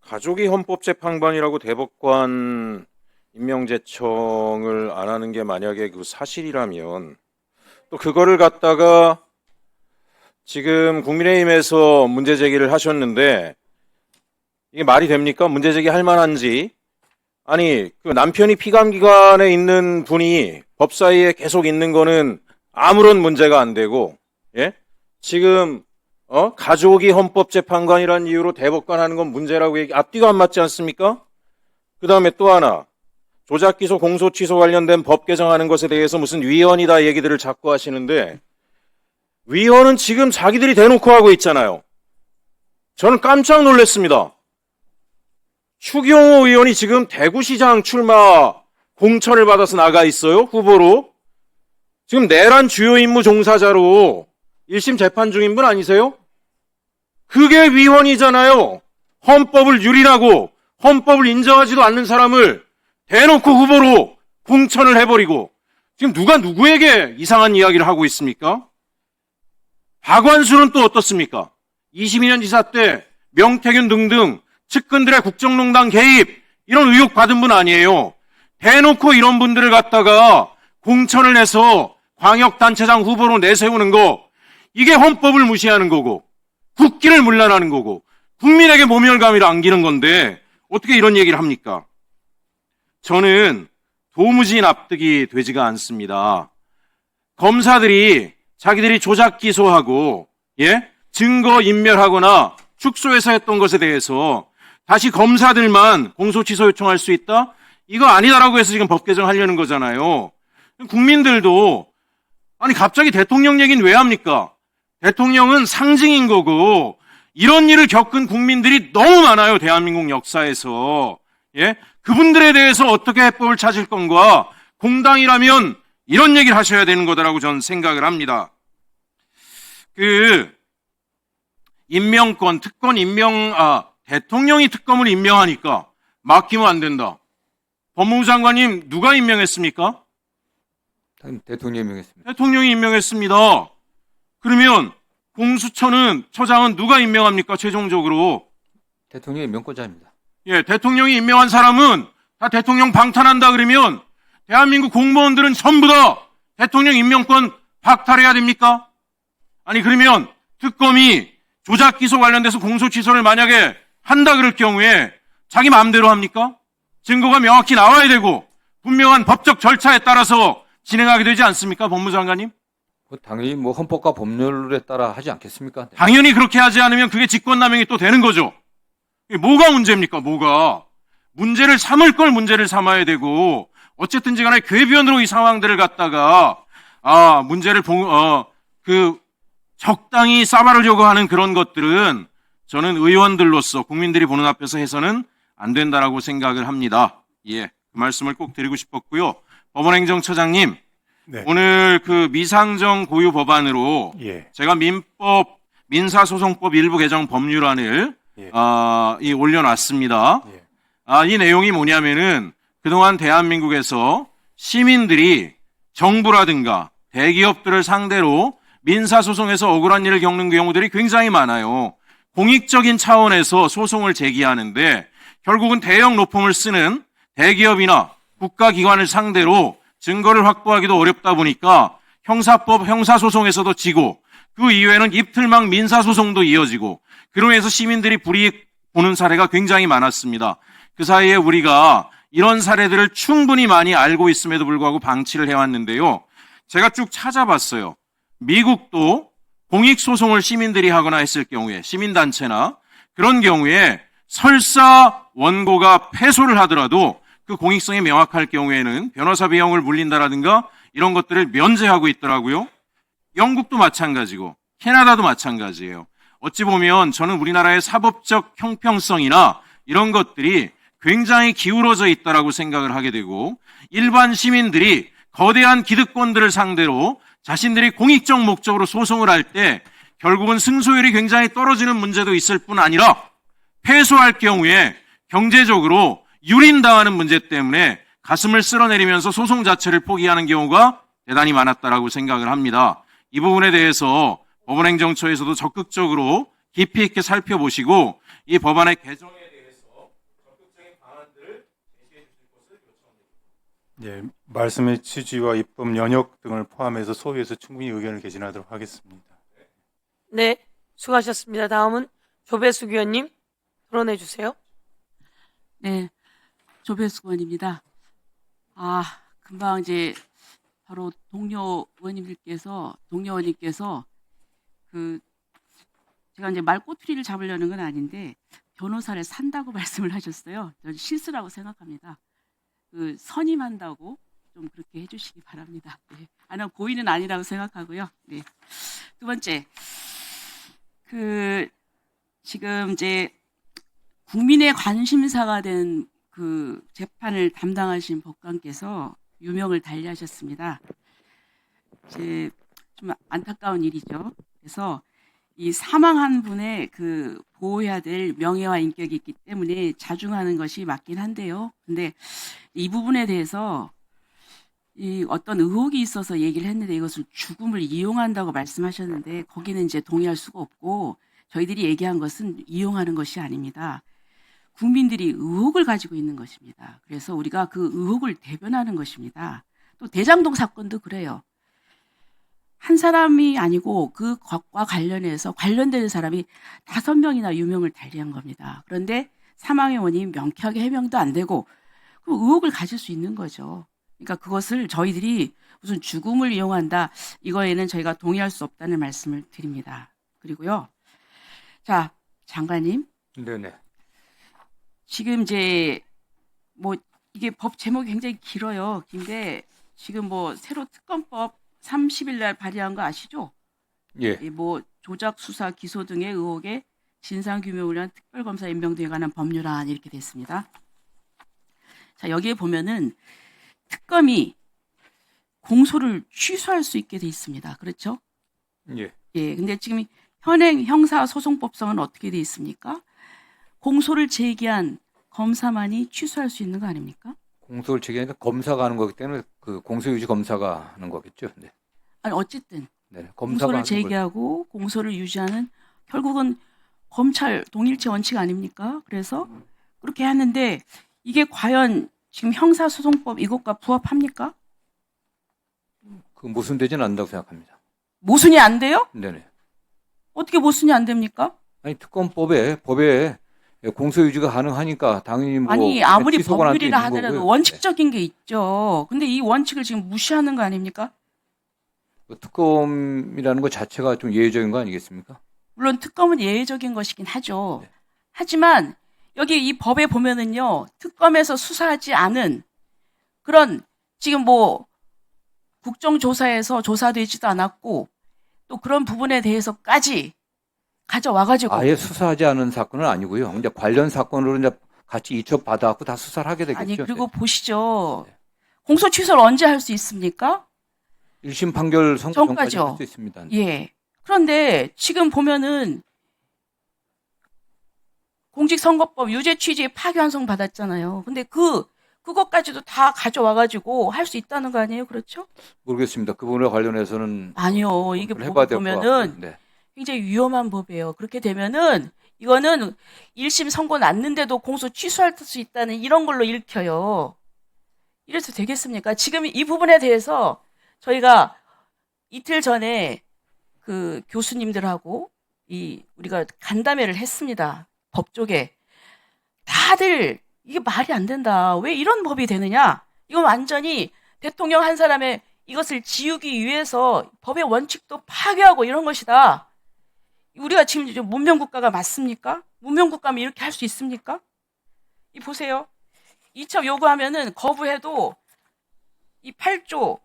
가족이 헌법재판관이라고 대법관 임명제청을 안 하는 게 만약에 그 사실이라면 또 그거를 갖다가 지금 국민의힘에서 문제 제기를 하셨는데 이게 말이 됩니까? 문제 제기할 만한지. 아니, 그 남편이 피감기관에 있는 분이 법사위에 계속 있는 거는 아무런 문제가 안 되고, 예? 지금 가족이 헌법재판관이라는 이유로 대법관 하는 건 문제라고 앞뒤가 안 맞지 않습니까? 그 다음에 또 하나, 조작기소 공소취소 관련된 법 개정하는 것에 대해서 무슨 위헌이다 얘기들을 자꾸 하시는데 위헌은 지금 자기들이 대놓고 하고 있잖아요. 저는 깜짝 놀랐습니다. 추경호 의원이 지금 대구시장 출마 공천을 받아서 나가 있어요. 후보로. 지금 내란 주요 임무 종사자로 1심 재판 중인 분 아니세요? 그게 위헌이잖아요. 헌법을 유린하고 헌법을 인정하지도 않는 사람을 대놓고 후보로 공천을 해버리고 지금 누가 누구에게 이상한 이야기를 하고 있습니까? 박완수는 또 어떻습니까? 22년 지사 때 명태균 등등 측근들의 국정농단 개입 이런 의혹 받은 분 아니에요. 대놓고 이런 분들을 갖다가 공천을 해서 광역단체장 후보로 내세우는 거 이게 헌법을 무시하는 거고 국기를 문란하는 거고 국민에게 모멸감을 안기는 건데 어떻게 이런 얘기를 합니까? 저는 도무지 납득이 되지가 않습니다. 검사들이 자기들이 조작 기소하고 증거 인멸하거나 축소해서 했던 것에 대해서 다시 검사들만 공소취소 요청할 수 있다? 이거 아니다라고 해서 지금 법 개정하려는 거잖아요. 국민들도 아니 갑자기 대통령 얘기는 왜 합니까? 대통령은 상징인 거고 이런 일을 겪은 국민들이 너무 많아요. 대한민국 역사에서. 그분들에 대해서 어떻게 해법을 찾을 건가? 공당이라면 이런 얘기를 하셔야 되는 거다라고 저는 생각을 합니다. 임명권, 특권 대통령이 특검을 임명하니까 맡기면 안 된다. 법무부 장관님 누가 임명했습니까? 대통령이 임명했습니다. 대통령이 임명했습니다. 그러면 공수처장은 누가 임명합니까? 최종적으로. 대통령이 임명권자입니다. 대통령이 임명한 사람은 다 대통령 방탄한다 그러면 대한민국 공무원들은 전부 다 대통령 임명권 박탈해야 됩니까? 아니 그러면 특검이 조작 기소 관련돼서 공소 취소를 만약에 한다 그럴 경우에 자기 마음대로 합니까? 증거가 명확히 나와야 되고 분명한 법적 절차에 따라서 진행하게 되지 않습니까? 법무장관님? 당연히 헌법과 법률에 따라 하지 않겠습니까? 네. 당연히 그렇게 하지 않으면 그게 직권남용이 또 되는 거죠. 뭐가 문제입니까? 뭐가? 문제를 삼을 걸 문제를 삼아야 되고 어쨌든지 간에 궤변으로 이 상황들을 갖다가 문제를 적당히 싸바르려고 하는 그런 것들은 저는 의원들로서 국민들이 보는 앞에서 해서는 안 된다라고 생각을 합니다. 그 말씀을 꼭 드리고 싶었고요. 법원행정처장님, 네. 오늘 그 미상정 고유 법안으로 제가 민사소송법 일부 개정 법률안을 올려놨습니다. 이 내용이 뭐냐면은 그동안 대한민국에서 시민들이 정부라든가 대기업들을 상대로 민사소송에서 억울한 일을 겪는 경우들이 굉장히 많아요. 공익적인 차원에서 소송을 제기하는데 결국은 대형 로펌을 쓰는 대기업이나 국가기관을 상대로 증거를 확보하기도 어렵다 보니까 형사소송에서도 지고 그 이후에는 입틀막 민사소송도 이어지고 그로 인해서 시민들이 불이익 보는 사례가 굉장히 많았습니다. 그 사이에 우리가 이런 사례들을 충분히 많이 알고 있음에도 불구하고 방치를 해왔는데요. 제가 쭉 찾아봤어요. 미국도 공익소송을 시민들이 하거나 했을 경우에 시민단체나 그런 경우에 설사 원고가 패소를 하더라도 그 공익성이 명확할 경우에는 변호사 비용을 물린다라든가 이런 것들을 면제하고 있더라고요. 영국도 마찬가지고 캐나다도 마찬가지예요. 어찌 보면 저는 우리나라의 사법적 형평성이나 이런 것들이 굉장히 기울어져 있다라고 생각을 하게 되고 일반 시민들이 거대한 기득권들을 상대로 자신들이 공익적 목적으로 소송을 할 때 결국은 승소율이 굉장히 떨어지는 문제도 있을 뿐 아니라 패소할 경우에 경제적으로 유린당하는 문제 때문에 가슴을 쓸어내리면서 소송 자체를 포기하는 경우가 대단히 많았다라고 생각을 합니다. 이 부분에 대해서 법원행정처에서도 적극적으로 깊이 있게 살펴보시고 이 법안의 개정에 대해서 예, 말씀의 취지와 입법 연역 등을 포함해서 소위에서 충분히 의견을 개진하도록 하겠습니다. 네, 수고하셨습니다. 다음은 조배숙 의원님 토론해 주세요. 네, 조배숙 의원입니다. 금방 이제 바로 동료 의원님께서 제가 이제 말꼬투리를 잡으려는 건 아닌데 변호사를 산다고 말씀을 하셨어요. 저는 실수라고 생각합니다. 선임한다고 좀 그렇게 해주시기 바랍니다. 네. 난 고의는 아니라고 생각하고요. 네. 두 번째, 지금 이제 국민의 관심사가 된 재판을 담당하신 법관께서 유명을 달리하셨습니다. 이제 좀 안타까운 일이죠. 그래서 이 사망한 분의 보호해야 될 명예와 인격이 있기 때문에 자중하는 것이 맞긴 한데요. 근데 이 부분에 대해서 이 어떤 의혹이 있어서 얘기를 했는데 이것을 죽음을 이용한다고 말씀하셨는데 거기는 이제 동의할 수가 없고 저희들이 얘기한 것은 이용하는 것이 아닙니다. 국민들이 의혹을 가지고 있는 것입니다. 그래서 우리가 그 의혹을 대변하는 것입니다. 또 대장동 사건도 그래요. 한 사람이 아니고 그 것과 관련해서 관련되는 사람이 5명이나 유명을 달리한 겁니다. 그런데 사망의 원인이 명쾌하게 해명도 안 되고 그 의혹을 가질 수 있는 거죠. 그러니까 그것을 저희들이 무슨 죽음을 이용한다 이거에는 저희가 동의할 수 없다는 말씀을 드립니다. 그리고요. 자, 장관님. 네네. 지금 이제 이게 법 제목이 굉장히 길어요. 긴데 지금 새로 특검법 30일 날 발의한 거 아시죠? 예. 조작 수사 기소 등의 의혹에 진상 규명을 위한 특별검사 임명 등에 관한 법률안 이렇게 됐습니다. 자, 여기에 보면은 특검이 공소를 취소할 수 있게 돼 있습니다. 그렇죠? 예. 예. 근데 지금 현행 형사소송법상은 어떻게 돼 있습니까? 공소를 제기한 검사만이 취소할 수 있는 거 아닙니까? 공소를 제기하니까 검사가 하는 거기 때문에 공소유지 검사가 하는 거겠죠. 네. 아니 어쨌든 네. 검사가 공소를 하는 제기하고 공소를 유지하는 결국은 검찰 동일체 원칙 아닙니까? 그래서 그렇게 하는데 이게 과연 지금 형사소송법 이것과 부합합니까? 모순되지는 않는다고 생각합니다. 모순이 안 돼요? 네네. 어떻게 모순이 안 됩니까? 아니 법에 공소유지가 가능하니까 당연히 아니 아무리 취소가 안 돼 법률이라 있는 하더라도 거고요. 원칙적인 게 있죠. 근데 이 원칙을 지금 무시하는 거 아닙니까? 특검이라는 것 자체가 좀 예외적인 거 아니겠습니까? 물론 특검은 예외적인 것이긴 하죠. 네. 하지만 여기 이 법에 보면은요, 특검에서 수사하지 않은 그런 지금 국정조사에서 조사되지도 않았고 또 그런 부분에 대해서까지 가져와가지고 아예 수사하지 않은 사건은 아니고요. 이제 관련 사건으로 이제 같이 이첩 받아갖고 다 수사를 하게 되겠죠. 아니 그리고 네. 보시죠. 공소 취소를 언제 할 수 있습니까? 1심 판결 선고 전까지 전까지요. 할 수 있습니다. 예. 그런데 지금 보면은 공직선거법 유죄 취지에 파기환송 받았잖아요. 근데 그것까지도 다 가져와가지고 할 수 있다는 거 아니에요? 그렇죠? 모르겠습니다. 그 부분에 관련해서는 아니요. 이게 해봐야 법을 될 것 보면은 같고. 네. 굉장히 위험한 법이에요. 그렇게 되면은 이거는 1심 선고 났는데도 공소 취소할 수 있다는 이런 걸로 읽혀요. 이래서 되겠습니까? 지금 이 부분에 대해서 저희가 이틀 전에 교수님들하고 우리가 간담회를 했습니다. 법 쪽에. 다들 이게 말이 안 된다. 왜 이런 법이 되느냐? 이건 완전히 대통령 한 사람의 이것을 지우기 위해서 법의 원칙도 파괴하고 이런 것이다. 우리가 지금 문명국가가 맞습니까? 문명국가면 이렇게 할 수 있습니까? 보세요. 이첩 요구하면은 거부해도 이 8조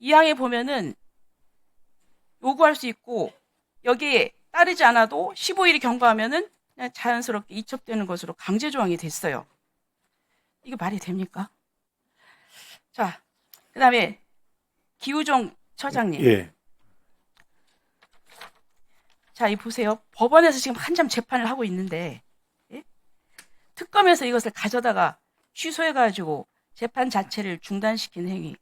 2항에 보면은 요구할 수 있고 여기에 따르지 않아도 15일이 경과하면은 그냥 자연스럽게 이첩되는 것으로 강제 조항이 됐어요. 이게 말이 됩니까? 자, 그다음에 기우종 처장님. 예. 자, 이 보세요. 법원에서 지금 한참 재판을 하고 있는데 예? 특검에서 이것을 가져다가 취소해가지고 재판 자체를 중단시킨 행위.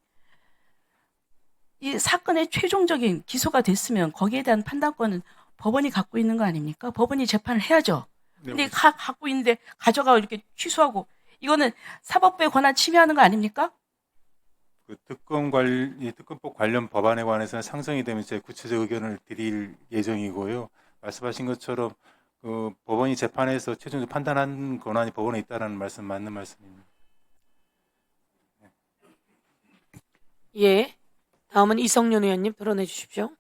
이 사건의 최종적인 기소가 됐으면 거기에 대한 판단권은 법원이 갖고 있는 거 아닙니까? 법원이 재판을 해야죠. 근데 갖고 있는데 가져가고 이렇게 취소하고 이거는 사법부의 권한 침해하는 거 아닙니까? 그 이 특검법 관련 법안에 관해서는 상정이 되면 제 구체적 의견을 드릴 예정이고요. 말씀하신 것처럼 그 법원이 재판에서 최종적으로 판단한 권한이 법원에 있다는 말씀 맞는 말씀입니다. 예. 다음은 이성윤 의원님 토론해 주십시오.